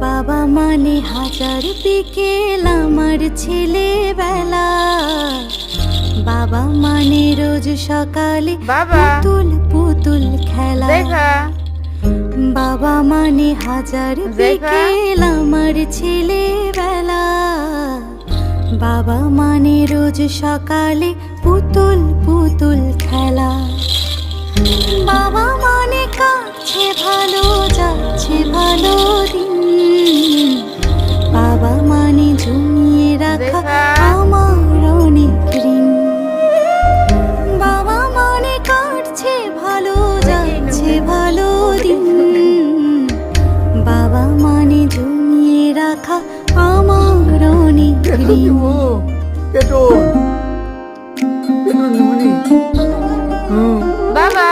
বাবা মানে হাজার বিকেল আমার ছেলেবেলা। বাবা মানে রোজ সকালে বাবা পুতুল পুতুল খেলা। দেখা বাবা মানে হাজার বিকেল আমার ছেলেবেলা। বাবা মানে রোজ সকালে পুতুল পুতুল খেলা। বাবা মানে কাছে ভালো যাচ্ছে ভালো দিন। বাবা মানে জমিয়ে রাখা আমার অনেক ঋণ। বাবা মানে কাটছে ভালো যাচ্ছে ভালো দিন। বাবা মানে জমিয়ে রাখা আমার অনেক ঋণ। বাবা